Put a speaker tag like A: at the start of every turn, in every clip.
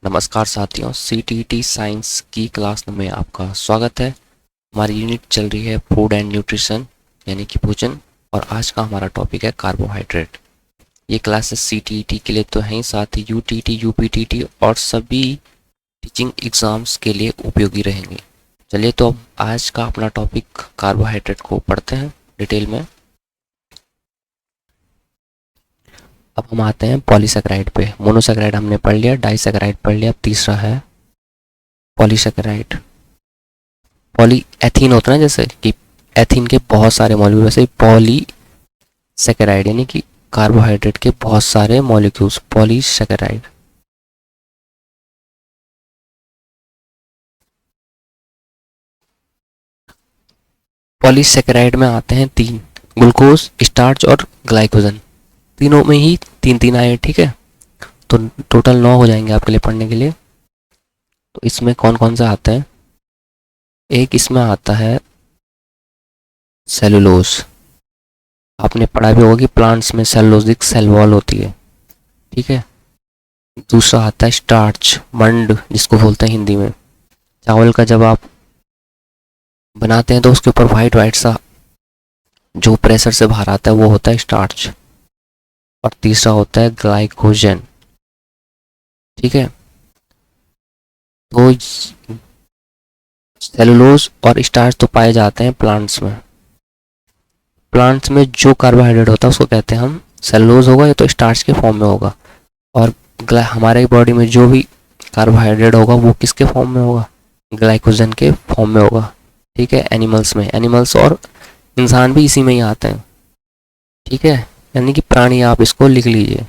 A: नमस्कार साथियों, CTT science की क्लास में आपका स्वागत है। हमारी यूनिट चल रही है फूड एंड न्यूट्रिशन यानी कि भोजन। और आज का हमारा टॉपिक है कार्बोहाइड्रेट। ये क्लासेस सीटीटी के लिए तो हैं ही, साथ ही यूटीटी, यूपीटीटी और सभी टीचिंग एग्ज़ाम्स के लिए उपयोगी रहेंगे। चलिए तो अब आज का अपना टॉपिक कार्बोहाइड्रेट को पढ़ते हैं डिटेल में। अब हम आते हैं पॉलीसेकेराइड पे। मोनोसेकेराइड हमने पढ़ लिया, डाइसेकेराइड पढ़ लिया, अब तीसरा है पॉलीसेकेराइड। पॉली एथीन होता है ना, जैसे कि एथीन के बहुत सारे मॉलिक्यूल, वैसे ही पॉली सेकेराइड यानी कि कार्बोहाइड्रेट के बहुत सारे मॉलिक्यूल्स, पॉलीसेकेराइड। पॉलीसेकेराइड में आते हैं तीन: ग्लूकोज, स्टार्च और ग्लाइकोजन। तीनों में ही तीन तीन आए, ठीक है। तो टोटल 9 हो जाएंगे आपके लिए पढ़ने के लिए। तो इसमें कौन कौन सा आता है? एक इसमें आता है सेलुलोज। आपने पढ़ा भी होगा कि प्लांट्स में सेलुलोजिक सेल वॉल होती है, ठीक है। दूसरा आता है स्टार्च, मंड जिसको बोलते हैं हिंदी में। चावल का जब आप बनाते हैं तो उसके ऊपर वाइट वाइट सा जो प्रेशर से बाहर आता है वो होता है स्टार्च। और तीसरा होता है ग्लाइकोजन, ठीक है। तो सेलुलोज और स्टार्च तो पाए जाते हैं प्लांट्स में। प्लांट्स में जो कार्बोहाइड्रेट होता है उसको कहते हैं हम सेलुलोज, होगा या तो स्टार्च के फॉर्म में होगा। और हमारे बॉडी में जो भी कार्बोहाइड्रेट होगा वो किसके फॉर्म में होगा? ग्लाइकोजन के फॉर्म में होगा, ठीक है। एनिमल्स में, एनिमल्स और इंसान भी इसी में ही आते हैं, ठीक है। यानी कि प्राणी, आप इसको लिख लीजिए।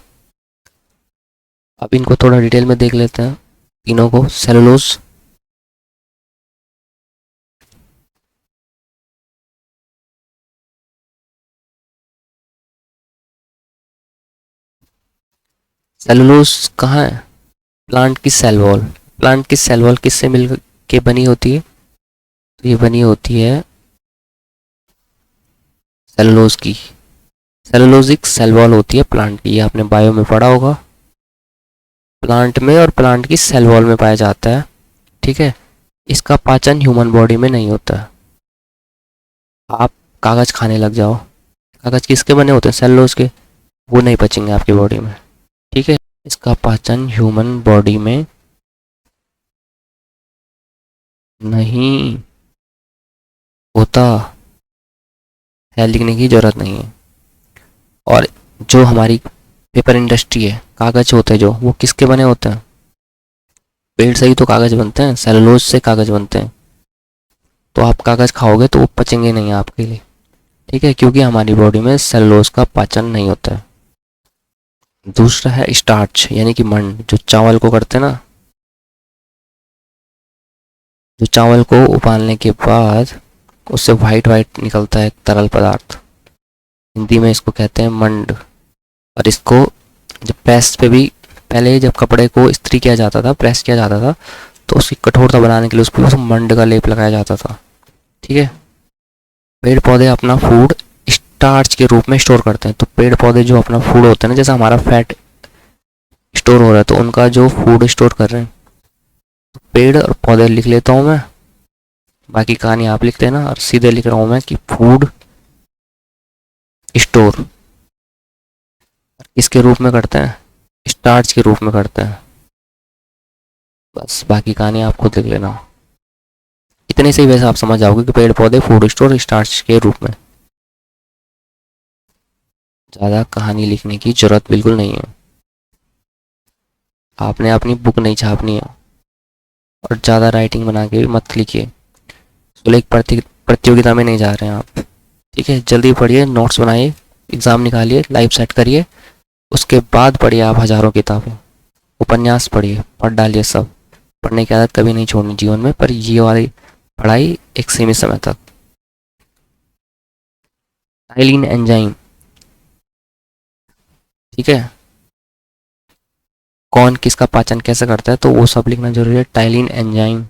A: अब इनको थोड़ा डिटेल में देख लेते हैं तीनों को। सेलुलोज, सेलुलोज कहाँ है? प्लांट की सेल वॉल। प्लांट की सेल वॉल किससे मिल के बनी होती है? तो ये बनी होती है सेलुलोज की। सेलुलोजिक सेल वॉल होती है प्लांट की, ये आपने बायो में पढ़ा होगा। प्लांट में और प्लांट की सेल वॉल में पाया जाता है, ठीक है। इसका पाचन ह्यूमन बॉडी में नहीं होता है। आप कागज खाने लग जाओ, कागज किसके बने होते हैं? सेलुलोज के। वो नहीं पचेंगे आपकी बॉडी में, ठीक है। इसका पाचन ह्यूमन बॉडी में नहीं होता है, लिखने की जरूरत नहीं है। और जो हमारी पेपर इंडस्ट्री है, कागज होते हैं जो, वो किसके बने होते हैं? पेड़ से ही तो कागज बनते हैं, सेलुलोज से कागज बनते हैं। तो आप कागज खाओगे तो वो पचेंगे नहीं आपके लिए, ठीक है, क्योंकि हमारी बॉडी में सेलुलोज का पाचन नहीं होता है। दूसरा है स्टार्च यानी कि मंड, जो चावल को करते हैं ना, जो चावल को उबालने के बाद उससे वाइट वाइट निकलता है एक तरल पदार्थ, हिंदी में इसको कहते हैं मंड। और इसको जब प्रेस पे भी, पहले जब कपड़े को इस्त्री किया जाता था, प्रेस किया जाता था, तो उसकी कठोरता बनाने के लिए उस पर उस मंड का लेप लगाया जाता था, ठीक है। पेड़ पौधे अपना फूड स्टार्च के रूप में स्टोर करते हैं। तो पेड़ पौधे जो अपना फूड होता है ना, जैसे हमारा फैट स्टोर हो रहा है, तो उनका जो फूड स्टोर कर रहे हैं, तो पेड़ और पौधे लिख लेता हूँ मैं, बाकी कहानी आप लिखते हैं ना। और सीधे लिख रहा हूँ मैं कि फूड स्टोर किसके रूप में करते हैं? स्टार्च के रूप में करते हैं। बस बाकी कहानी आप खुद लिख लेना। इतने से ही वैसे आप समझ जाओगे कि पेड़ पौधे फूड स्टोर स्टार्च के रूप में। ज़्यादा कहानी लिखने की जरूरत बिल्कुल नहीं है। आपने अपनी बुक नहीं छापनी है और ज़्यादा राइटिंग बना के भी मत लिखिए। एक प्रतियोगिता में नहीं जा रहे हैं आप, ठीक है। जल्दी पढ़िए, नोट्स बनाइए, एग्ज़ाम निकालिए, लाइव सेट करिए। उसके बाद पढ़िए आप हज़ारों किताबें, उपन्यास पढ़िए, पढ़ डालिए सब। पढ़ने की आदत कभी नहीं छोड़नी जीवन में, पर ये वाली पढ़ाई एक सीमित समय तक। टाइलिन एंजाइम, ठीक है। कौन किसका पाचन कैसे करता है तो वो सब लिखना जरूरी है। टाइलिन एंजाइम,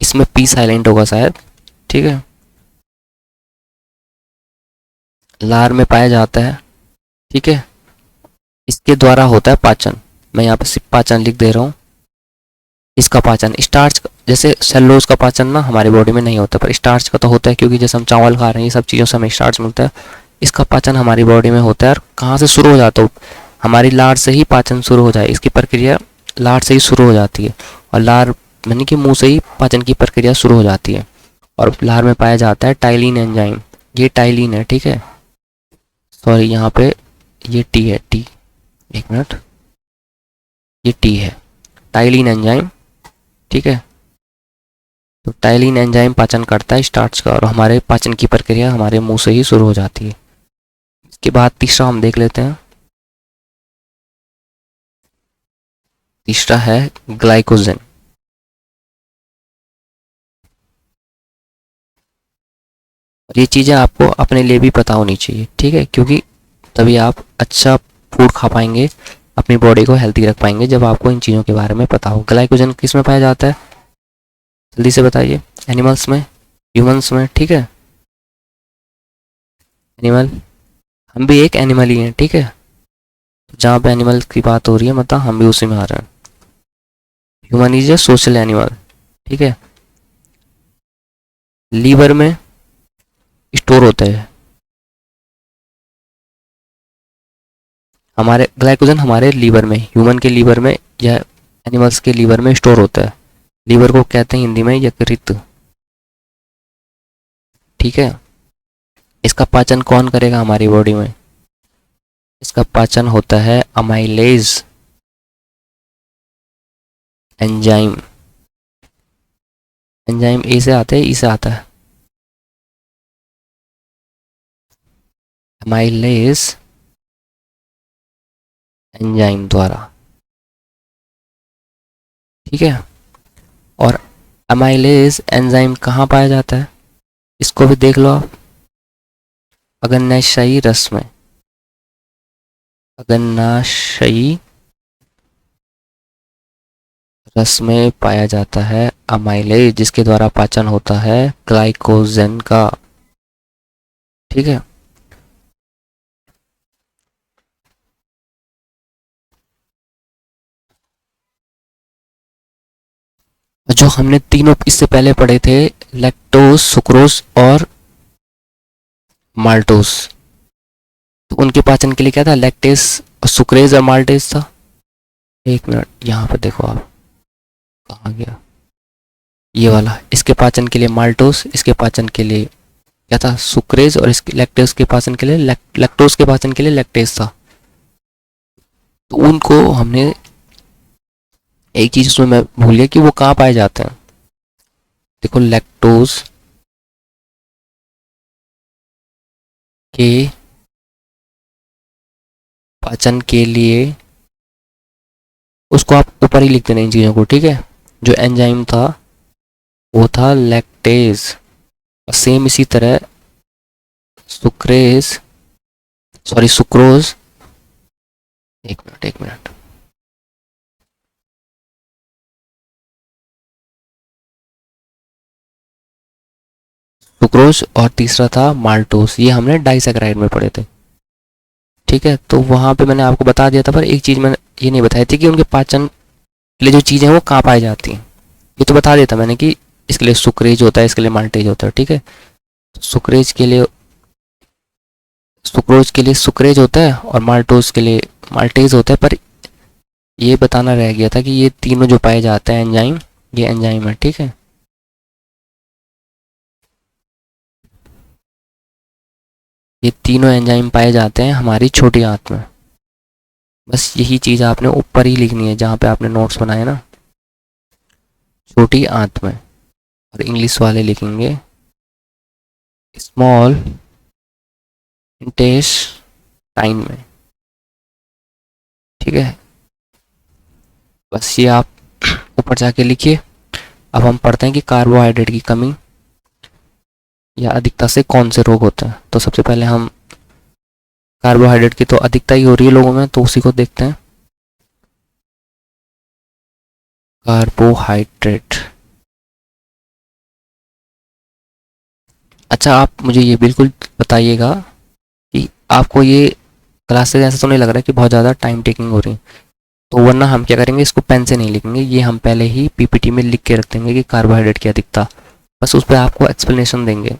A: इसमें पी साइलेंट होगा शायद, ठीक है। लार में पाया जाता है, ठीक है। इसके द्वारा होता है पाचन। मैं यहाँ पे सिर्फ पाचन लिख दे रहा हूँ। इसका पाचन स्टार्च, जैसे सेलुलोज का पाचन ना हमारी बॉडी में नहीं होता, पर स्टार्च का तो होता है, क्योंकि जैसे हम चावल खा रहे हैं ये सब चीज़ों से हमें स्टार्च मिलता है। इसका पाचन हमारी बॉडी में होता है। और कहाँ से शुरू हो जाता है? हमारी लार से ही पाचन शुरू हो जाए, इसकी प्रक्रिया लार से ही शुरू हो जाती है। और लार यानी कि मुंह से ही पाचन की प्रक्रिया शुरू हो जाती है। और लार में पाया जाता है टाइलिन एंजाइम। ये टाइलिन है, ठीक है, सॉरी यहाँ पे ये टी है, टी, एक मिनट, ये टी है, टाइलिन एंजाइम, ठीक है। तो टाइलिन एंजाइम पाचन करता है स्टार्च का, और हमारे पाचन की प्रक्रिया हमारे मुंह से ही शुरू हो जाती है। इसके बाद तीसरा हम देख लेते हैं। तीसरा है ग्लाइकोजन। ये चीज़ें आपको अपने लिए भी पता होनी चाहिए, ठीक है, क्योंकि तभी आप अच्छा फूड खा पाएंगे, अपनी बॉडी को हेल्थी रख पाएंगे, जब आपको इन चीज़ों के बारे में पता हो। ग्लाइकोजन किस में पाया जाता है, जल्दी से बताइए। एनिमल्स में, ह्यूमंस में, ठीक है, एनिमल, हम भी एक एनिमल ही हैं, ठीक है। जहाँ पे एनिमल की बात हो रही है मतलब हम भी उसी में आ रहे हैं। Human is a social animal, ठीक है। लीवर में स्टोर होते हैं हमारे ग्लाइकोजन, हमारे लीवर में, ह्यूमन के लीवर में या एनिमल्स के लीवर में स्टोर होता है। लीवर को कहते हैं हिंदी में यकृत, ठीक है। इसका पाचन कौन करेगा हमारी बॉडी में? इसका पाचन होता है अमाइलेज एंजाइम। एंजाइम ए से आता है, ई से आता है, अमाइलेज एंजाइम द्वारा, ठीक है। और अमाइलेज एंजाइम कहाँ पाया जाता है, इसको भी देख लो आप। अग्न्याशयी रस में, अग्न्याशयी रस में पाया जाता है अमाइलेज, जिसके द्वारा पाचन होता है ग्लाइकोजन का, ठीक है। जो हमने तीनों इससे पहले पढ़े थे, लैक्टोज, सुक्रोज और माल्टोज, तो उनके पाचन के लिए क्या था? लैक्टेस, सुक्रेज और माल्टेज था। एक मिनट यहाँ पे देखो आप, कहाँ गया ये वाला, इसके पाचन के लिए माल्टोस, इसके पाचन के लिए क्या था? सुक्रेज, और इसके लैक्टेस के पाचन के लिए लैक्टोज के पाचन के लिए लैक्टेस था। तो उनको हमने, एक चीज उसमें मैं भूल गया कि वो कहाँ पाए जाते हैं। देखो लैक्टोज के पाचन के लिए, उसको आप ऊपर ही लिख देना इन चीज़ों को, ठीक है। जो एंजाइम था वो था लैक्टेज, और सेम इसी तरह सुक्रेज, सॉरी सुक्रोज, एक मिनट एक मिनट, सुक्रोज और तीसरा था माल्टोस, ये हमने डाइसैकराइड में पढ़े थे, ठीक है। तो वहाँ पे मैंने आपको बता दिया था, पर एक चीज़ मैंने ये नहीं बताई थी कि उनके पाचन के लिए जो चीज़ें हैं वो कहाँ पाई जाती हैं। ये तो बता देता मैंने कि इसके लिए सुक्रेज होता है, इसके लिए माल्टेज होता है, ठीक है। तो सुक्रेज के लिए, सुक्रोज के लिए सुक्रेज होता है, और माल्टोज के लिए माल्टेज होता है। पर ये बताना रह गया था कि ये तीनों जो पाए जाते हैं एंजाइम, ये एंजाइम है, ठीक है। ये तीनों एंजाइम पाए जाते हैं हमारी छोटी आंत में। बस यही चीज़ आपने ऊपर ही लिखनी है जहाँ पे आपने नोट्स बनाए ना, छोटी आंत में, और इंग्लिश वाले लिखेंगे स्मॉल इंटेस्टाइन में, ठीक है। बस ये आप ऊपर जाके लिखिए। अब हम पढ़ते हैं कि कार्बोहाइड्रेट की कमी या अधिकता से कौन से रोग होते हैं। तो सबसे पहले हम कार्बोहाइड्रेट की तो अधिकता ही हो रही है लोगों में, तो उसी को देखते हैं। कार्बोहाइड्रेट, अच्छा आप मुझे ये बिल्कुल बताइएगा कि आपको ये क्लासेस ऐसा तो नहीं लग रहा है कि बहुत ज़्यादा टाइम टेकिंग हो रही है। तो वरना हम क्या करेंगे, इसको पेन से नहीं लिखेंगे, ये हम पहले ही पीपीटी में लिख के रख देंगे कि कार्बोहाइड्रेट क्या दिखता, बस उस पर आपको एक्सप्लेनेशन देंगे।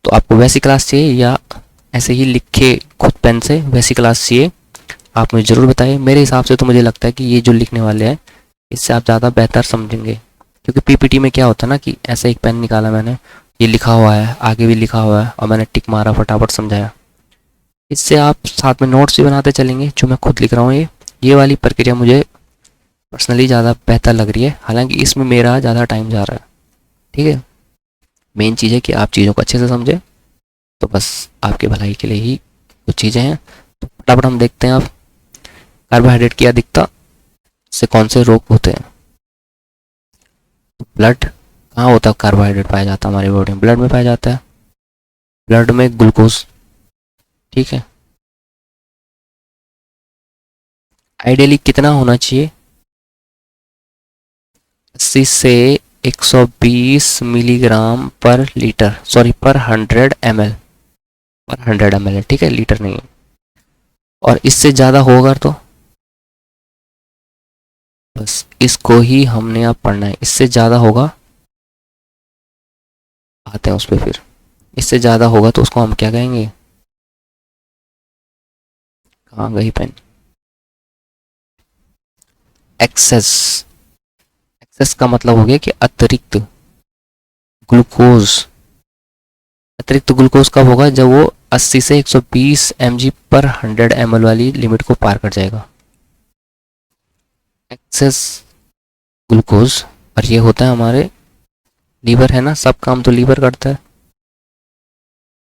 A: तो आपको वैसी क्लास चाहिए या ऐसे ही लिख के खुद पेन से वैसी क्लास चाहिए, आप मुझे ज़रूर बताइए। मेरे हिसाब से तो मुझे लगता है कि ये जो लिखने वाले हैं इससे आप ज़्यादा बेहतर समझेंगे, क्योंकि पीपीटी में क्या होता है ना कि ऐसे एक पेन निकाला मैंने, ये लिखा हुआ है, आगे भी लिखा हुआ है और मैंने टिक मारा, फटाफट समझाया। इससे आप साथ में नोट्स भी बनाते चलेंगे जो मैं खुद लिख रहा हूँ। ये वाली प्रक्रिया मुझे पर्सनली ज़्यादा बेहतर लग रही है, हालांकि इसमें मेरा ज़्यादा टाइम जा रहा है। ठीक है, मेन चीज़ है कि आप चीज़ों को अच्छे से समझें, तो बस आपके भलाई के लिए ही कुछ चीज़ें हैं। तो फटाफट हम देखते हैं। आप कार्बोहाइड्रेट क्या दिखता, से कौन से रोग होते हैं। ब्लड कहाँ होता है, कार्बोहाइड्रेट पाया जाता है हमारी बॉडी में, ब्लड में पाया जाता है, ब्लड में ग्लूकोज। ठीक है, आइडियली कितना होना चाहिए, 80 से 120 मिलीग्राम पर लीटर, सॉरी पर 100 ml, पर 100 ml है, ठीक है, लीटर नहीं है। और इससे ज़्यादा होगा तो बस इसको ही हमने अब पढ़ना है। इससे ज़्यादा होगा, आते हैं उस पर फिर। इससे ज़्यादा होगा तो उसको हम क्या कहेंगे, कहाँ गई पेन, एक्सेस। एक्सेस का मतलब हो गया कि अतिरिक्त ग्लूकोज। अतिरिक्त ग्लूकोज कब होगा, जब वो 80 से 120 mg पर 100 ml वाली लिमिट को पार कर जाएगा, एक्सेस ग्लूकोज। और ये होता है हमारे लीवर, है ना, सब काम तो लीवर करता है।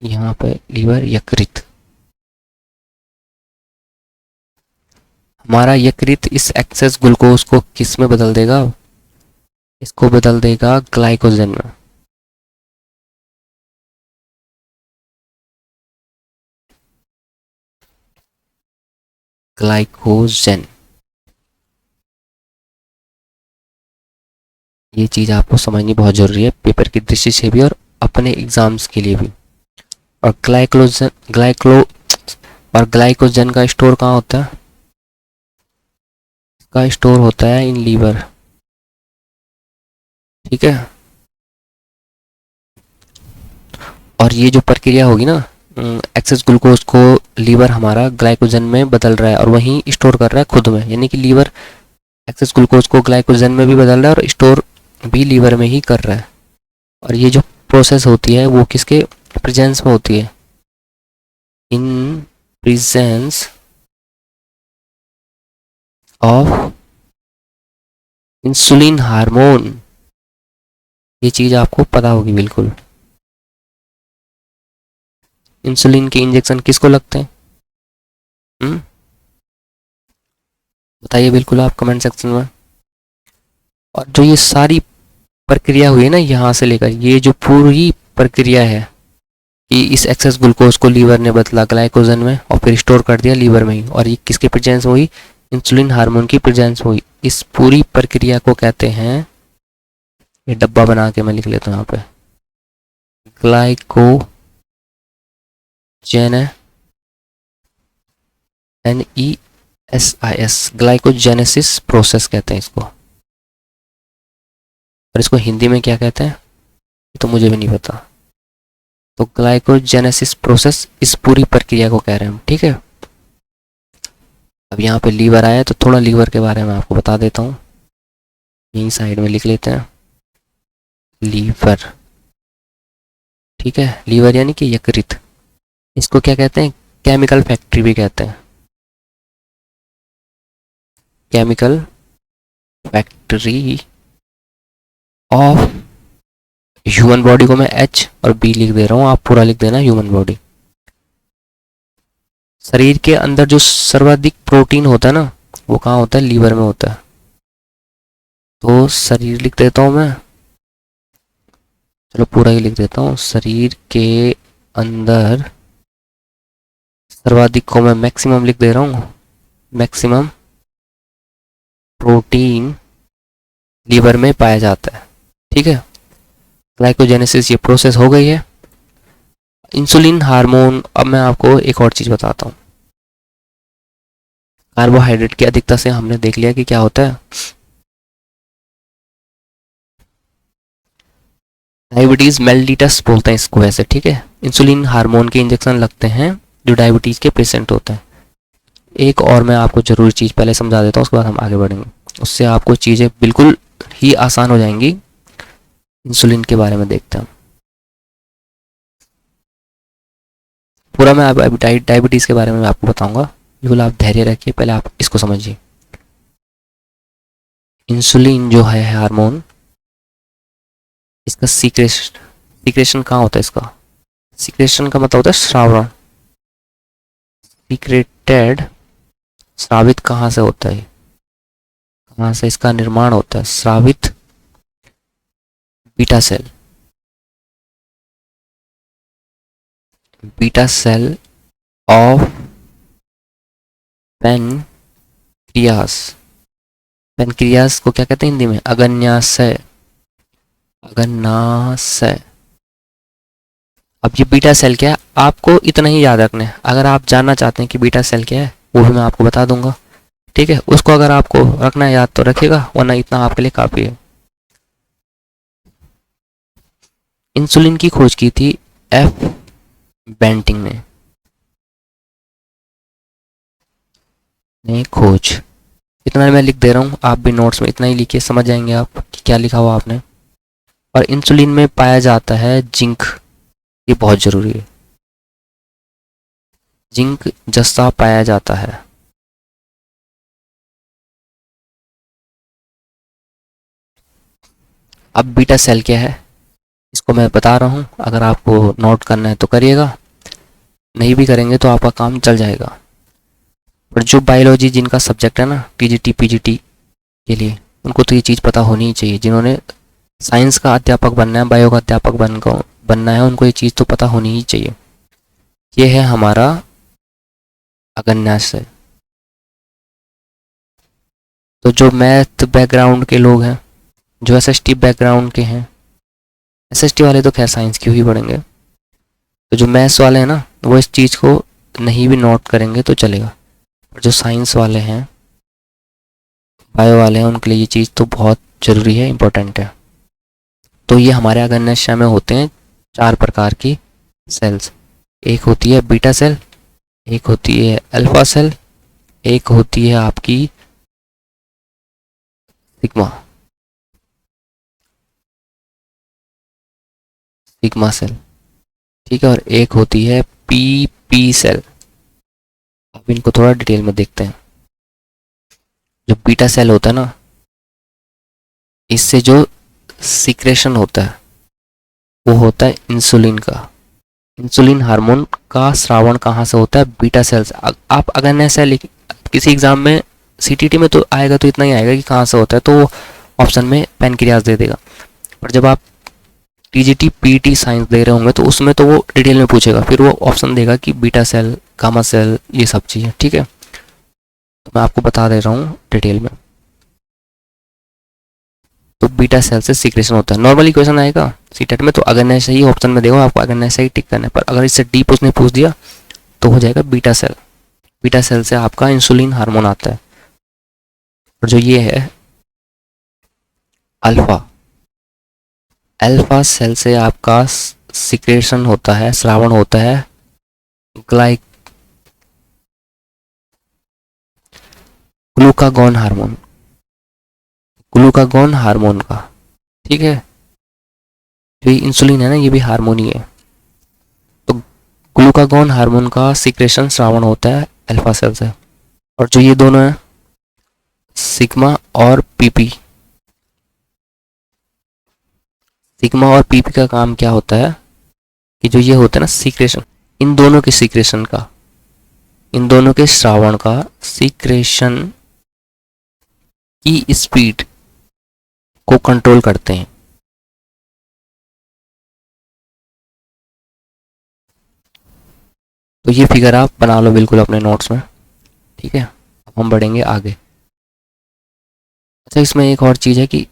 A: यहाँ पे लीवर यकृत, हमारा यकृत इस एक्सेस ग्लूकोज को किस में बदल देगा, इसको बदल देगा ग्लाइकोजन में। ग्लाइकोजन, ये चीज़ आपको समझनी बहुत ज़रूरी है पेपर की दृष्टि से भी और अपने एग्जाम्स के लिए भी। और ग्लाइकोजन का स्टोर कहाँ होता है, का स्टोर होता है इन लीवर। ठीक है, और ये जो प्रक्रिया होगी ना, एक्सेस ग्लूकोज को लीवर हमारा ग्लाइकोजन में बदल रहा है और वहीं स्टोर कर रहा है खुद में, यानी कि लीवर एक्सेस ग्लूकोज को ग्लाइकोजन में भी बदल रहा है और स्टोर भी लीवर में ही कर रहा है। और ये जो प्रोसेस होती है वो किसके प्रेजेंस में होती है, in presence of insulin hormone. ये चीज़ आपको पता होगी बिल्कुल। इंसुलिन के इंजेक्शन किसको लगते हैं, बताइए बिल्कुल आप कमेंट सेक्शन में। और जो ये सारी प्रक्रिया हुई है ना, यहाँ से लेकर ये जो पूरी प्रक्रिया है कि इस एक्सेस ग्लूकोज को लीवर ने बदला ग्लाइकोजन में और फिर स्टोर कर दिया लीवर में ही, और ये किसके प्रेजेंस में हुई, इंसुलिन हार्मोन की प्रेजेंस में हुई। इस पूरी प्रक्रिया को कहते हैं, ये डब्बा बना के मैं लिख लेता हूँ यहाँ पे, ग्लाइकोजेन, NESIS, ग्लाइकोजेनेसिस प्रोसेस कहते हैं इसको। और इसको हिंदी में क्या कहते हैं तो मुझे भी नहीं पता। तो ग्लाइकोजेनेसिस प्रोसेस, इस पूरी प्रक्रिया को कह रहे हैं हम। ठीक है, अब यहाँ पे लीवर आया तो थोड़ा लीवर के बारे में आपको बता देता हूँ, यहीं साइड में लिख लेते हैं लीवर। ठीक है, लीवर यानी कि यकृत, इसको क्या कहते हैं, केमिकल फैक्ट्री भी कहते हैं, chemical factory of human body को मैं H और B लिख दे रहा हूँ, आप पूरा लिख देना ह्यूमन बॉडी। शरीर के अंदर जो सर्वाधिक प्रोटीन होता है ना, वो कहाँ होता है, लीवर में होता है। तो शरीर लिख देता हूँ मैं, चलो पूरा ही लिख देता हूँ, शरीर के अंदर सर्वाधिक को मैं मैक्सिमम लिख दे रहा हूँ, मैक्सिमम प्रोटीन लीवर में पाया जाता है। ठीक है, ग्लाइकोजेनेसिस ये प्रोसेस हो गई है। इंसुलिन हार्मोन, अब मैं आपको एक और चीज़ बताता हूँ। कार्बोहाइड्रेट की अधिकता से हमने देख लिया कि क्या होता है, डायबिटीज मेलिटस बोलते हैं इसको वैसे, ठीक है। इंसुलिन हार्मोन के इंजेक्शन लगते हैं जो डायबिटीज के पेशेंट होते हैं। एक और मैं आपको जरूरी चीज़ पहले समझा देता हूँ, उसके बाद हम आगे बढ़ेंगे, उससे आपको चीज़ें बिल्कुल ही आसान हो जाएंगी। इंसुलिन के बारे में देखते हैं पूरा। मैं अब डायबिटीज़ के बारे में आपको बताऊंगा, बिल्कुल आप धैर्य रखिए, पहले आप इसको समझिए। इंसुलिन जो है हार्मोन, इसका सीक्रेशन कहाँ होता है इसका? सीक्रेशन का मतलब होता है श्रावण। सीक्रेटेड, स्रावित कहाँ से होता है, कहाँ से इसका निर्माण होता है? स्रावित beta cell, beta cell of pancreas. Pancreas को क्या कहते हैं हिंदी में? अग्न्याशय, अग्न्याशय। अब ये बीटा सेल क्या है, आपको इतना ही याद रखना है। अगर आप जानना चाहते हैं कि बीटा सेल क्या है, वो भी मैं आपको बता दूंगा, ठीक है। उसको अगर आपको रखना है याद तो रखिएगा, वरना इतना आपके लिए काफ़ी है। इंसुलिन की खोज की थी एफ बेंटिंग ने खोज। इतना मैं लिख दे रहा हूँ, आप भी नोट्स में इतना ही लिखिए, समझ जाएंगे आप कि क्या लिखा हुआ आपने। और इंसुलिन में पाया जाता है जिंक, ये बहुत ज़रूरी है। जिंक जस्ता पाया जाता है। अब बीटा सेल क्या है, इसको मैं बता रहा हूँ, अगर आपको नोट करना है तो करिएगा, नहीं भी करेंगे तो आपका काम चल जाएगा। पर जो बायोलॉजी जिनका सब्जेक्ट है ना, टीजीटी पीजीटी के लिए, उनको तो ये चीज़ पता होनी ही चाहिए। जिन्होंने साइंस का अध्यापक बनना है, बायो का अध्यापक बनना है, उनको ये चीज़ तो पता होनी ही चाहिए। ये है हमारा अग्न्याशय। तो जो मैथ बैकग्राउंड के लोग हैं, जो एसएसटी बैकग्राउंड के हैं, एसएसटी वाले तो खैर साइंस क्यों ही पढ़ेंगे, तो जो मैथ्स वाले हैं ना, वो इस चीज़ को नहीं भी नोट करेंगे तो चलेगा। और जो साइंस वाले हैं, बायो वाले हैं, उनके लिए ये चीज़ तो बहुत ज़रूरी है, इम्पोर्टेंट है। तो ये हमारे अग्न्याशय में होते हैं 4 प्रकार की सेल्स। एक होती है बीटा सेल, एक होती है अल्फा सेल, एक होती है आपकी सिग्मा, सिग्मा सेल, ठीक है। और एक होती है पी सेल। अब इनको थोड़ा डिटेल में देखते हैं। जो बीटा सेल होता है ना, इससे जो सीक्रेशन होता है वो होता है इंसुलिन का। इंसुलिन हार्मोन का स्रावण कहाँ से होता है? Beta cells. आप अगर ऐसा किसी एग्जाम में सीटीटी में तो आएगा, तो इतना ही आएगा कि कहाँ से होता है, तो वो ऑप्शन में पेनक्रियास दे देगा। पर जब आप टीजीटी पीटी साइंस दे रहे होंगे तो उसमें तो वो डिटेल में पूछेगा, फिर वो ऑप्शन देगा कि बीटा सेल, गामा सेल, ये सब चीज़ें, ठीक है। तो मैं आपको बता दे रहा हूँ डिटेल में। तो बीटा सेल से सीक्रेशन होता है। नॉर्मली क्वेश्चन आएगा सीटेट में तो अगर ऐसा ही ऑप्शन में देगा, आपको अगर ऐसा ही टिक करना है। पर अगर इससे डीप उसने पूछ दिया तो हो जाएगा बीटा सेल। बीटा सेल से आपका इंसुलिन हार्मोन आता है। और जो ये है अल्फा, अल्फा सेल से आपका सिक्रेशन होता है, स्रावण होता है ग्लूकागॉन हार्मोन, ग्लूकागॉन हार्मोन का, ठीक है। जो ये इंसुलिन है ना, ये भी हार्मोन ही है। तो ग्लूकागॉन हार्मोन का सिक्रेशन श्रावण होता है अल्फा सेल से। और जो ये दोनों है सिग्मा और पीपी, सिग्मा और पीपी का काम क्या होता है कि जो ये होता है ना सीक्रेशन, इन दोनों के सीक्रेशन का, इन दोनों के श्रावण का, सीक्रेशन की स्पीड को कंट्रोल करते हैं। तो ये फिगर आप बना लो बिल्कुल अपने नोट्स में, ठीक है। अब हम बढ़ेंगे आगे। अच्छा, इसमें एक और चीज़ है कि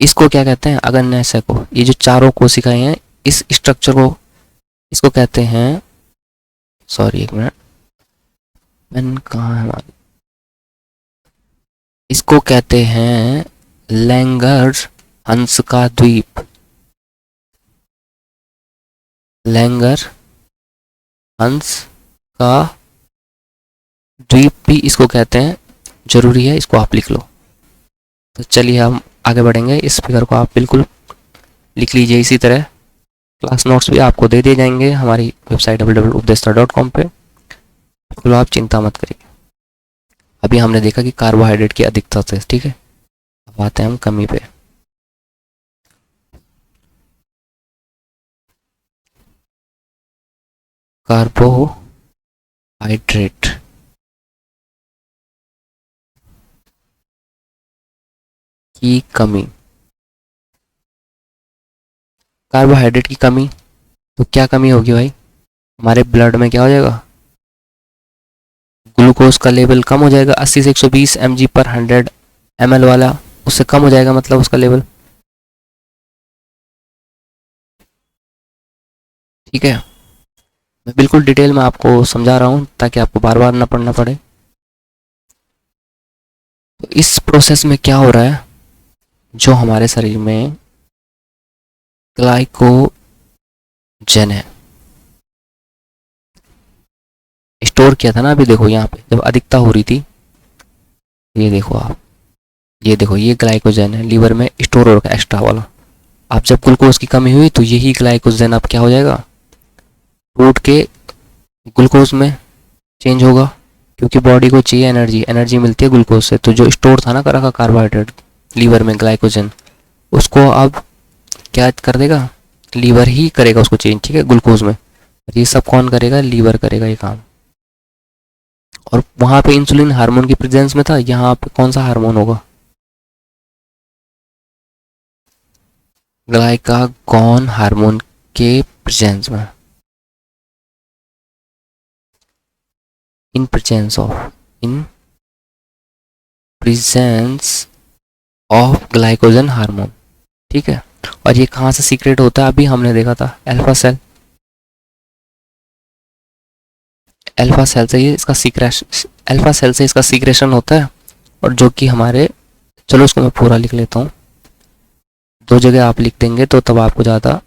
A: इसको क्या कहते हैं, अग्न्याशय को, ये जो चारों कोशिकाएं हैं, इस स्ट्रक्चर को, इसको कहते हैं, सॉरी एक मिनट, पेन कहाँ है हमारी, इसको कहते हैं लैंगर हंस का द्वीप। लैंगर हंस का द्वीप भी इसको कहते हैं, जरूरी है, इसको आप लिख लो। तो चलिए हम आगे बढ़ेंगे। इस फिगर को आप बिल्कुल लिख लीजिए। इसी तरह क्लास नोट्स भी आपको दे दिए जाएंगे हमारी वेबसाइट www.उपदेशता.com पे। बिल्कुल आप चिंता मत करिए। अभी हमने देखा कि कार्बोहाइड्रेट की अधिकता से, ठीक है। अब आते हैं हम कमी पे। कार्बोहाइड्रेट की कमी। कार्बोहाइड्रेट की कमी, तो क्या कमी होगी भाई? हमारे ब्लड में क्या हो जाएगा? ग्लूकोज का लेवल कम हो जाएगा। 80 से 120 mg पर 100 ml वाला, उससे कम हो जाएगा, मतलब उसका लेवल, ठीक है। मैं बिल्कुल डिटेल में आपको समझा रहा हूँ ताकि आपको बार बार ना पढ़ना पड़े। तो इस प्रोसेस में क्या हो रहा है, जो हमारे शरीर में ग्लाइकोजन है, स्टोर किया था ना, अभी देखो यहाँ पे जब अधिकता हो रही थी, ये देखो आप, ये देखो, ये ग्लाइकोजन है लीवर में स्टोर हो रखा है एक्स्ट्रा वाला। अब जब ग्लूकोज की कमी हुई तो यही ग्लाइकोजन अब क्या हो जाएगा, टूट के ग्लूकोज में चेंज होगा, क्योंकि बॉडी को चाहिए एनर्जी, एनर्जी मिलती है ग्लूकोज से। तो जो स्टोर था ना करा का कार्बोहाइड्रेट लीवर में ग्लाइकोजन, उसको अब क्या कर देगा, लीवर ही करेगा उसको चेंज, ठीक है, ग्लूकोज में। ये सब कौन करेगा? लीवर करेगा ये काम। और वहां पे इंसुलिन हार्मोन की प्रेजेंस में था, यहाँ पे कौन सा हार्मोन होगा? ग्लाइकागॉन हार्मोन के प्रेजेंस में, in presence of glycogen hormone, ठीक है। और ये कहाँ से सीक्रेट होता है? अभी हमने देखा था अल्फा सेल, अल्फा सेल से ये इसका सीक्रेशन, अल्फा सेल से इसका सीक्रेशन होता है। और जो कि हमारे, चलो उसको मैं पूरा लिख लेता हूँ, दो जगह आप लिख देंगे तो तब आपको ज़्यादा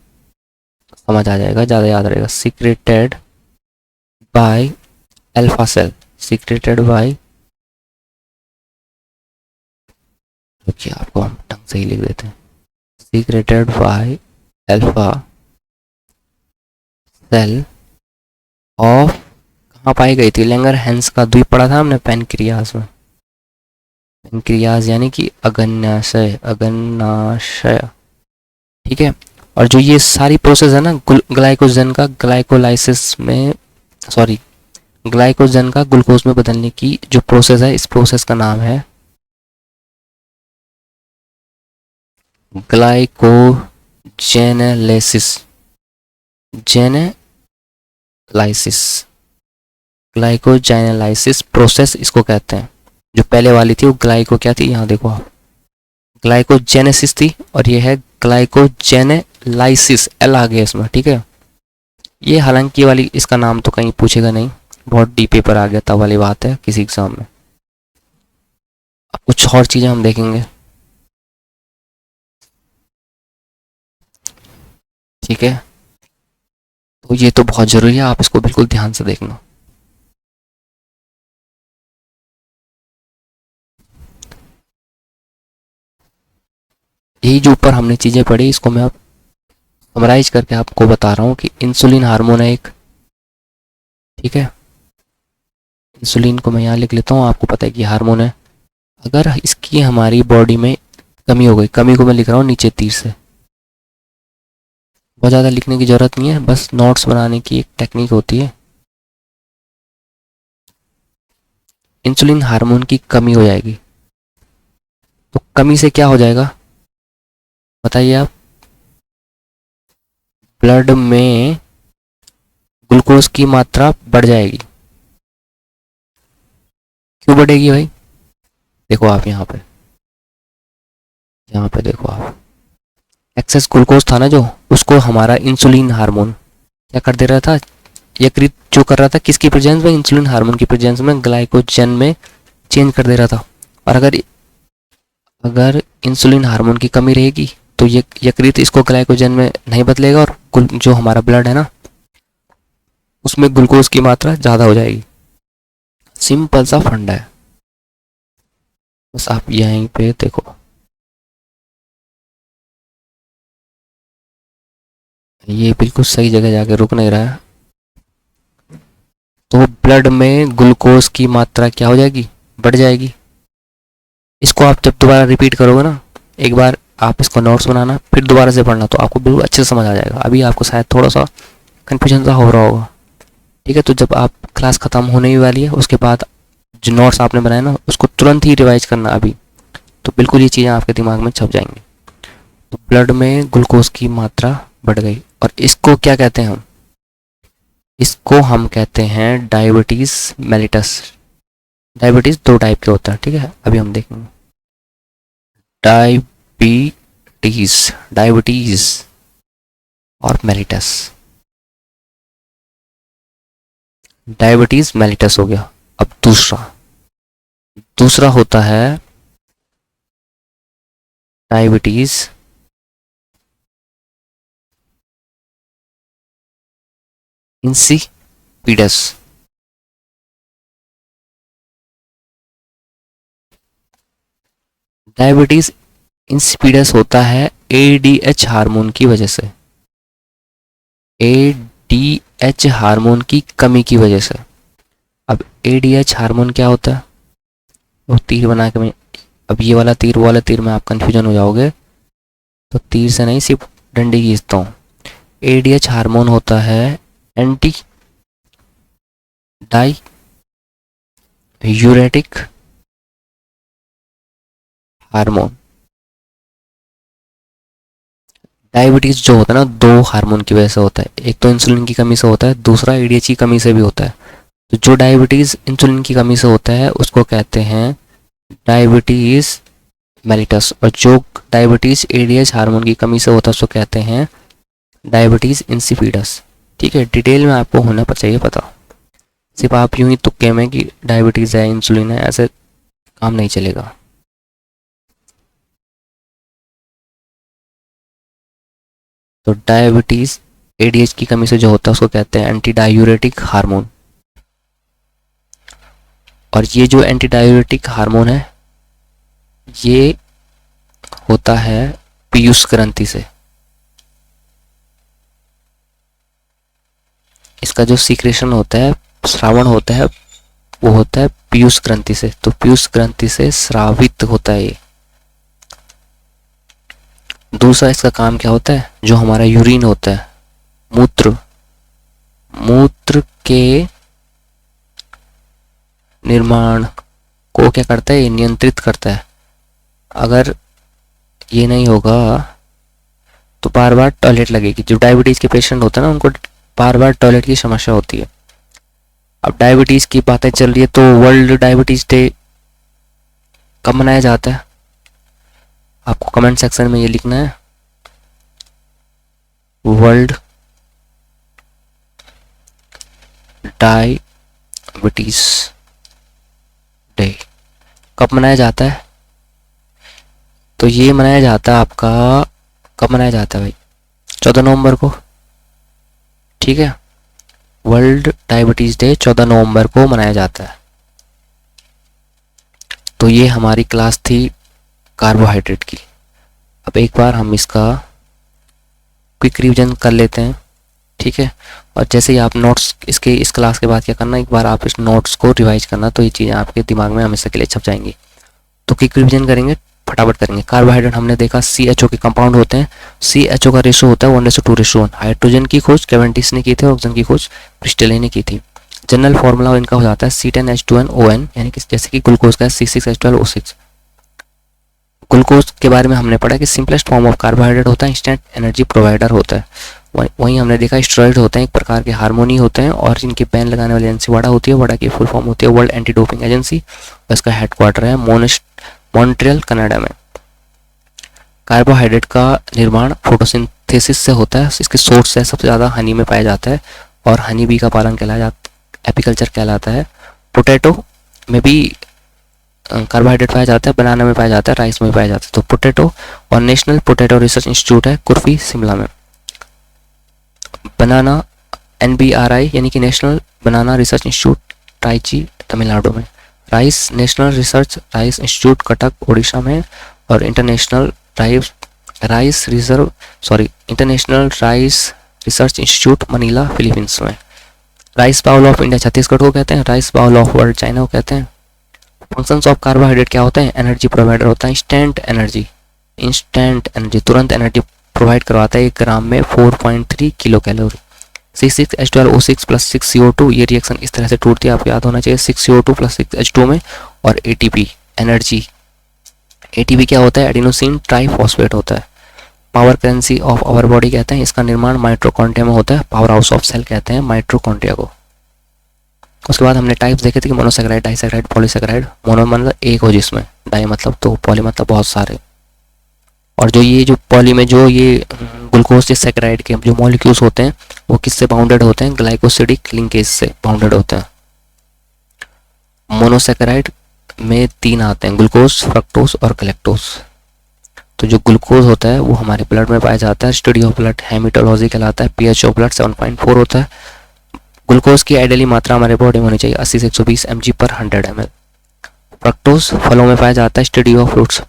A: समझ आ जाएगा, ज़्यादा याद रहेगा। Secreted by alpha cell, secreted by, देखिए आपको हम ढंग से ही लिख देते हैं, secreted by alpha cell of, कहाँ पाई गई थी? लैंगर हैंस का द्वीप पढ़ा था हमने पैनक्रियाज में। पैनक्रियाज यानी कि अग्न्याशय, अग्न्याशय, ठीक है। और जो ये सारी प्रोसेस है ना ग्लाइकोजन का ग्लाइकोलाइसिस में, सॉरी, ग्लाइकोजन का ग्लूकोज में बदलने की जो प्रोसेस है, इस प्रोसेस का नाम है ग्लाइकोजेनेलिसिस, जेनेलाइसिस, ग्लाइकोजेनेलाइसिस प्रोसेस इसको कहते हैं। जो पहले वाली थी वो ग्लाइको क्या थी, यहाँ देखो आप, ग्लाइकोजेनेसिस थी, और ये है ग्लाइकोजेनेलाइसिस, एल आ गया इसमें, ठीक है। ये हालांकि वाली इसका नाम तो कहीं पूछेगा नहीं, बहुत डी पेपर आ गया तब वाली बात है किसी एग्जाम में। अब कुछ और चीज़ें हम देखेंगे, ठीक है। तो ये तो बहुत ज़रूरी है, आप इसको बिल्कुल ध्यान से देखना। यही जो ऊपर हमने चीज़ें पढ़ी, इसको मैं अब समराइज करके आपको बता रहा हूँ कि इंसुलिन हार्मोन है एक, ठीक है। इंसुलिन को मैं यहाँ लिख लेता हूँ, आपको पता है कि हार्मोन है। अगर इसकी हमारी बॉडी में कमी हो गई, कमी को मैं लिख रहा हूँ नीचे तीर से, बहुत ज़्यादा लिखने की ज़रूरत नहीं है, बस नोट्स बनाने की एक टेक्निक होती है। इंसुलिन हार्मोन की कमी हो जाएगी, तो कमी से क्या हो जाएगा बताइए आप? ब्लड में ग्लूकोज की मात्रा बढ़ जाएगी। क्यों बढ़ेगी भाई? देखो आप यहाँ पे, यहाँ पे देखो आप, एक्सेस ग्लूकोज था ना जो, उसको हमारा इंसुलिन हार्मोन क्या कर दे रहा था, यकृत जो कर रहा था किसकी प्रेजेंस में, इंसुलिन हार्मोन की प्रेजेंस में ग्लाइकोजन में चेंज कर दे रहा था। और अगर अगर इंसुलिन हार्मोन की कमी रहेगी तो ये यकृत इसको ग्लाइकोजन में नहीं बदलेगा और जो हमारा ब्लड है ना उसमें ग्लूकोज की मात्रा ज़्यादा हो जाएगी। सिंपल सा फंडा है, बस आप यहीं पे देखो। ये बिल्कुल सही जगह जाके रुक नहीं रहा है, तो ब्लड में ग्लूकोज की मात्रा क्या हो जाएगी, बढ़ जाएगी। इसको आप जब दोबारा रिपीट करोगे ना, एक बार आप इसको नोट्स बनाना फिर दोबारा से पढ़ना, तो आपको बिल्कुल अच्छे से समझ आ जाएगा। अभी आपको शायद थोड़ा सा कन्फ्यूजन सा हो रहा होगा, ठीक है। तो जब आप क्लास ख़त्म होने ही वाली है उसके बाद जो नोट्स आपने बनाए ना उसको तुरंत ही रिवाइज करना अभी, तो बिल्कुल ये चीज़ें आपके दिमाग में छप जाएंगी। तो ब्लड में ग्लूकोज की मात्रा बढ़ गई, और इसको क्या कहते हैं हम, इसको हम कहते हैं डायबिटीज़ मेलिटस। डायबिटीज़ दो टाइप के होता है, ठीक है, अभी हम देखेंगे। डायबिटीज़ डायबिटीज़ और मेलिटस। डायबिटीज़ मेलिटस हो गया। अब दूसरा दूसरा होता है डायबिटीज़ इंसिपिडस। डायबिटीज़ इंसिपिडस होता है एडीएच हार्मोन की वजह से, एडीएच हार्मोन की कमी की वजह से। अब एडीएच हार्मोन क्या होता है, वो तीर बना के मैं, अब ये वाला तीर वो वाला तीर में आप कंफ्यूजन हो जाओगे, तो तीर से नहीं सिर्फ डंडी खींचता हूँ। एडीएच हार्मोन होता है एंटी डाई यूरेटिक हार्मोन। डायबिटीज जो होता है ना दो हार्मोन की वजह से होता है, एक तो इंसुलिन की कमी से होता है, दूसरा एडीएच की कमी से भी होता है। तो जो डायबिटीज इंसुलिन की कमी से होता है उसको कहते हैं डायबिटीज मेलिटस, और जो डायबिटीज एडीएच हार्मोन की कमी से होता है उसको कहते हैं डायबिटीज इंसिपिडस। ठीक है, डिटेल में आपको होना पर चाहिए पता, सिर्फ आप यूं ही तुक्के में कि डायबिटीज है इंसुलिन है ऐसे काम नहीं चलेगा। तो डायबिटीज एडीएच की कमी से जो होता है उसको कहते हैं एंटी डायूरेटिक हार्मोन। और ये जो एंटी डायूरेटिक हार्मोन है ये होता है पीयूष ग्रंथि से। इसका जो सीक्रेशन होता है, श्रावण होता है, वो होता है पीयूष ग्रंथि से। तो पीयूष ग्रंथि से स्रावित होता है ये। दूसरा इसका काम क्या होता है, जो हमारा यूरिन होता है, मूत्र, मूत्र के निर्माण को क्या करता है, ये नियंत्रित करता है। अगर ये नहीं होगा तो बार बार टॉयलेट लगेगी। जो डायबिटीज के पेशेंट होते हैं ना उनको बार बार टॉयलेट की समस्या होती है। अब डायबिटीज की बातें चल रही है तो वर्ल्ड डायबिटीज डे कब मनाया जाता है, आपको कमेंट सेक्शन में ये लिखना है, वर्ल्ड डायबिटीज डे कब मनाया जाता है। तो ये मनाया जाता है आपका, कब मनाया जाता है भाई, 14 नवंबर को। ठीक है, वर्ल्ड डायबिटीज डे 14 नवंबर को मनाया जाता है। तो ये हमारी क्लास थी कार्बोहाइड्रेट की। अब एक बार हम इसका क्विक रिवीजन कर लेते हैं, ठीक है। और जैसे ही आप नोट्स इसके इस क्लास के बाद क्या करना, एक बार आप इस नोट्स को रिवाइज करना, तो ये चीज़ें आपके दिमाग में हमेशा के लिए छप जाएंगी। तो क्विक रिवीजन करेंगे, फटाफट करेंगे। कार्बोहाइड्रेट हमने देखा CHO के कंपाउंड होते हैं, CHO का रेशो होता है 1:2:1। हाइड्रोजन की खोज कैवेंडिश ने की थी, ऑक्सीजन की खोज प्रिस्टले ने की थी। जनरल फॉर्मूला इनका हो जाता है C10H2NON, यानी कि जैसे कि ग्लूकोज का C6H12O6। ग्लूकोज के बारे में हमने पढ़ा कि सिंपलेस्ट फॉर्म ऑफ कार्बोहाइड्रेट होता है, इंस्टेंट एनर्जी प्रोवाइडर होता है। वहीं हमने देखा स्टेरॉइड होते हैं, एक प्रकार के हार्मोनी होते हैं, और इनके बैन लगाने वाली एजेंसी वाडा होती है। वाडा की फुल फॉर्म होती है वर्ल्ड एंटी डोपिंग एजेंसी, और इसका हेडक्वार्टर है मॉन्ट्रियल कनाडा में। कार्बोहाइड्रेट का निर्माण फोटोसिंथेसिस से होता है, इसके सोर्स है सबसे ज़्यादा हनी में पाया जाता है, और हनी बी का पालन कहलाया जाता, एपीकल्चर कहलाता है। पोटैटो में भी कार्बोहाइड्रेट पाया जाता है, बनाना में पाया जाता है, राइस में पाया जाता है। तो पोटैटो और नेशनल पोटैटो रिसर्च इंस्टीट्यूट है कुर्फी शिमला में। बनाना NBRI यानी कि national banana research institute Trichy Tamil Nadu में। Rice national research rice institute Cuttack Orissa में। और international rice research institute Manila Philippines में। Rice bowl of India Chhattisgarh को कहते हैं। Rice bowl of world China को कहते हैं। फंक्शंस ऑफ कार्बोहाइड्रेट क्या होते हैं? एनर्जी प्रोवाइडर होता है, इंस्टेंट एनर्जी तुरंत एनर्जी प्रोवाइड करवाता है। 1 ग्राम में 4.3 किलो कैलोरी। C6H12O6 + 6CO2 ये रिएक्शन इस तरह से टूटती है, आपको याद होना चाहिए, 6CO2 + 6H2 में। और ATP एनर्जी, ATP क्या होता है? एडिनोसिन ट्राइफॉस्फेट होता है। Power currency of our body कहते हैं, इसका निर्माण माइटोकॉन्ड्रिया में होता है। पावर हाउस ऑफ सेल कहते हैं माइटोकॉन्ड्रिया को। उसके बाद हमने टाइप्स देखे थे कि मोनोसेकेराइड, डाइसेकेराइड, पॉलीसेकेराइड। मोनो मतलब एक हो जिसमें, डाई मतलब तो, पॉली मतलब बहुत सारे। और जो पॉली में जो ये ग्लूकोज के सेकेराइड के जो मॉलिक्यूल्स होते हैं वो किससे बाउंडेड होते हैं? ग्लाइकोसिडिक लिंकेज से बाउंडेड होते हैं। मोनोसेकेराइड में 3 आते हैं, ग्लूकोज, फ्रक्टोज और गैलेक्टोज। तो जो ग्लूकोज होता है वो हमारे ब्लड में पाया जाता है, स्टडी ऑफ ब्लड हेमेटोलॉजी कहलाता है। pH ऑफ ब्लड 7.4 होता है। ग्लूकोज की आइडियली मात्रा हमारे बॉडी में होनी चाहिए 80 से 120 mg/100 ml। फ्रक्टोज फलों में पाया जाता है, स्टडी ऑफ फ्रूट्स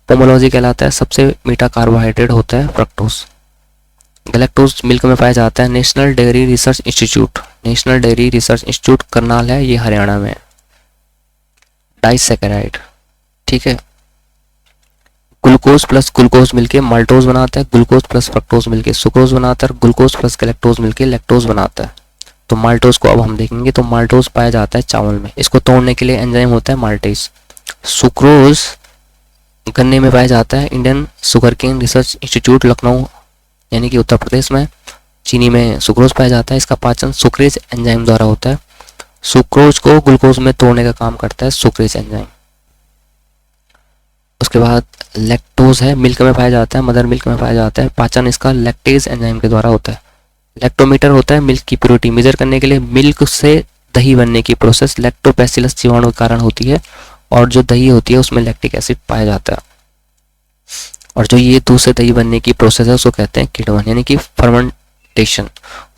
A: पोमोलॉजी कहलाता है। सबसे मीठा कार्बोहाइड्रेट होता है फ्रक्टोज। गैलेक्टोज मिल्क में पाया जाता है। National dairy research institute Karnal है, ये हरियाणा में है। डाइसेकेराइड, ठीक है। ग्लूकोज प्लस ग्लूकोज मिलके माल्टोज बनाता है, ग्लूकोज प्लस फ्रक्टोज मिलके सुक्रोज बनाता है, ग्लूकोज प्लस गैलेक्टोज मिलके लैक्टोज बनाता है। तो माल्टोज को अब हम देखेंगे। तो माल्टोज पाया जाता है चावल में, इसको तोड़ने के लिए एंजाइम होता है माल्टेज। सुक्रोज गन्ने में पाया जाता है, Indian sugar cane research institute Lucknow यानी कि उत्तर प्रदेश में। चीनी में सुक्रोज पाया जाता है, इसका पाचन सुक्रेज एंजाइम द्वारा होता है। सुक्रोज को ग्लूकोज में तोड़ने का काम करता है सुक्रेज एंजाइम। उसके बाद लैक्टोज है, मिल्क में पाया जाता है, मदर मिल्क में पाया जाता है। पाचन इसका लैक्टेज एंजाइम के द्वारा होता है। लैक्टोमीटर होता है मिल्क की प्योरिटी मेजर करने के लिए। मिल्क से दही बनने की प्रोसेस लैक्टोबैसिलस जीवाणु के कारण होती है, और जो दही होती है उसमें लैक्टिक एसिड पाया जाता है। और जो ये दूसरे दही बनने की प्रोसेस है उसको कहते हैं किण्वन यानी कि फर्मेंटेशन।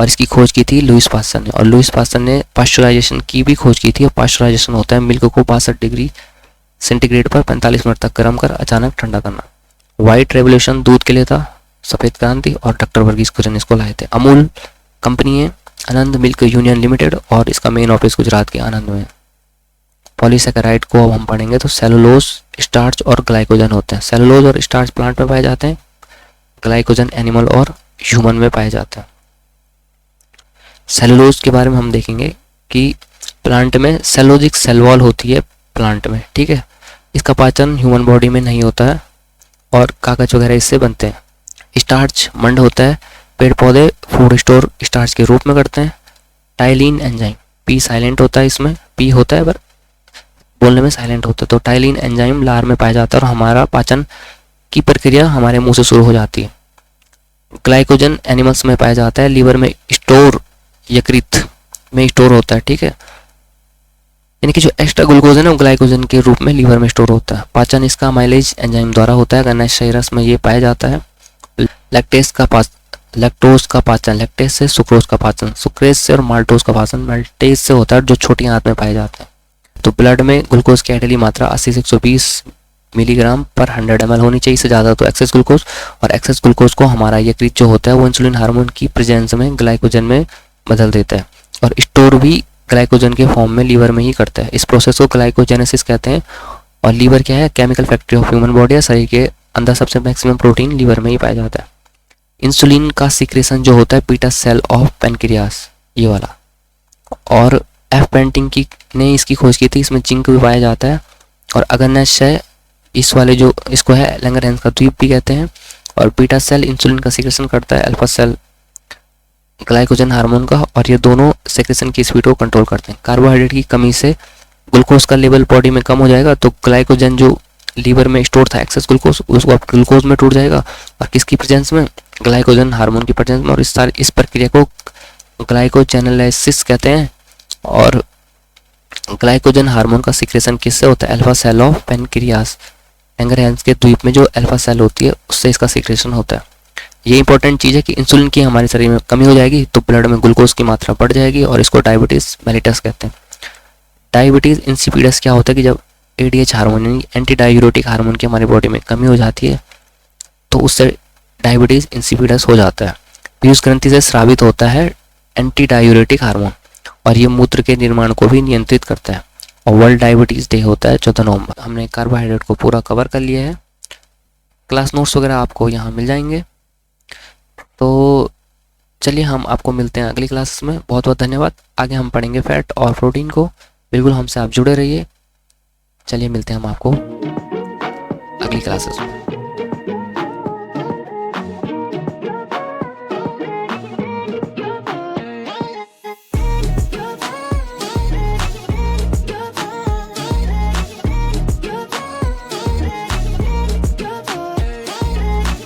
A: और इसकी खोज की थी लुईस पास्चर ने। और लुईस पास्चर ने पास्चराइजेशन की भी खोज की थी। और पास्चराइजेशन होता है मिल्क को 62 डिग्री सेंटीग्रेड पर 45 मिनट तक गर्म कर अचानक ठंडा करना। व्हाइट रेवोल्यूशन दूध के लिए था, सफेद क्रांति, और डॉक्टर वर्गीस कुरियन इसको लाए थे। अमूल कंपनी है, आनंद मिल्क यूनियन लिमिटेड, और इसका मेन ऑफिस गुजरात के आनंद में है। पॉलीसेकेराइड को अब हम पढ़ेंगे। तो सेलुलोज, स्टार्च और ग्लाइकोजन होते हैं। सेलुलोज और स्टार्च प्लांट में पाए जाते हैं, ग्लाइकोजन एनिमल और ह्यूमन में पाए जाते हैं। सेलुलोज के बारे में हम देखेंगे कि प्लांट में सेलोजिक सेल वॉल होती है प्लांट में, ठीक है। इसका पाचन ह्यूमन बॉडी में नहीं होता है, और कागज वगैरह इससे बनते हैं। स्टार्च मंड होता है, पेड़ पौधे फूड स्टोर स्टार्च के रूप में करते हैं। टाइलिन एंजाइम, पी साइलेंट होता है, इसमें पी होता है पर बोलने में साइलेंट होता है। तो टाइलिन एंजाइम लार में पाया जाता है, और हमारा पाचन की प्रक्रिया हमारे मुंह से शुरू हो जाती है। ग्लाइकोजन एनिमल्स में पाया जाता है, लीवर में स्टोर, यकृत में स्टोर होता है, ठीक है। यानी कि जो एक्स्ट्रा ग्लूकोज है ना ग्लाइकोजन के रूप में लीवर में स्टोर होता है। पाचन इसका माइलेज एंजाइम द्वारा होता है, गन्नाशय रस में ये पाया जाता है। लैक्टोज का पाचन, लैक्टेज से सुक्रोज का पाचन, सुक्रेज से और माल्टोज का पाचन माल्टेज से होता है, जो छोटी आंत में पाए जाते हैं। तो ब्लड में ग्लूकोज की आइडियली मात्रा 80 से 120 mg/100 ml होनी चाहिए, इससे ज़्यादा तो एक्सेस ग्लूकोज। और एक्सेस ग्लूकोज को हमारा यकृत जो होता है वो इंसुलिन हार्मोन की प्रेजेंस में ग्लाइकोजन में बदल देता है, और स्टोर भी ग्लाइकोजन के फॉर्म में लीवर में ही करता है। इस प्रोसेस को ग्लाइकोजेनेसिस कहते हैं। और लीवर क्या है? Chemical factory of human body है। शरीर के अंदर सबसे मैक्सिमम प्रोटीन लीवर में ही पाया जाता है। इंसुलिन का सीक्रेशन जो होता है पीटा सेल ऑफ पेनक्रियास, ये वाला। और एफ पेंटिंग की ने इसकी खोज की थी, इसमें जिंक भी पाया जाता है। और अग्न्याशय इस वाले जो इसको है लैंगरहैंस का द्वीप भी कहते हैं। और बीटा सेल इंसुलिन का सीक्रेशन करता है, अल्फा सेल ग्लाइकोजन हार्मोन का, और ये दोनों सेक्रेशन की स्पीड को कंट्रोल करते हैं। कार्बोहाइड्रेट की कमी से ग्लूकोज का लेवल बॉडी में कम हो जाएगा, तो ग्लाइकोजन जो लीवर में स्टोर था एक्सेस ग्लूकोज, उसको अब ग्लूकोज में टूट जाएगा, और किसकी प्रेजेंस में? ग्लाइकोजन हार्मोन की प्रेजेंस में। और इस प्रक्रिया को ग्लाइकोजेनेलाइसिस कहते हैं। और ग्लाइकोजन हार्मोन का सिक्रेशन किससे होता है? Alpha cell of pancreas, Langerhans के द्वीप में जो अल्फा सेल होती है उससे इसका सिक्रेशन होता है। ये इंपॉर्टेंट चीज़ है कि इंसुलिन की हमारे शरीर में कमी हो जाएगी तो ब्लड में ग्लूकोज की मात्रा बढ़ जाएगी और इसको डायबिटीज़ मेलिटस कहते हैं। डायबिटीज़ इंसिपिडस क्या होता है कि जब एडीएच हार्मोन यानी एंटी डायूरेटिक हार्मोन की हमारी बॉडी में कमी हो जाती है तो उससे डायबिटीज़ इंसिपिडस हो जाता है। पीयूष ग्रंथि से स्रावित होता है एंटी डायूरेटिक हार्मोन और ये मूत्र के निर्माण को भी नियंत्रित करता है। और वर्ल्ड डायबिटीज़ डे होता है 14 नवंबर। हमने कार्बोहाइड्रेट को पूरा कवर कर लिया है। क्लास नोट्स वगैरह आपको यहाँ मिल जाएंगे। तो चलिए हम आपको मिलते हैं अगली क्लास में। बहुत बहुत धन्यवाद। आगे हम पढ़ेंगे फैट और प्रोटीन को। बिल्कुल हमसे आप जुड़े रहिए। चलिए मिलते हैं हम आपको अगली क्लासेस में।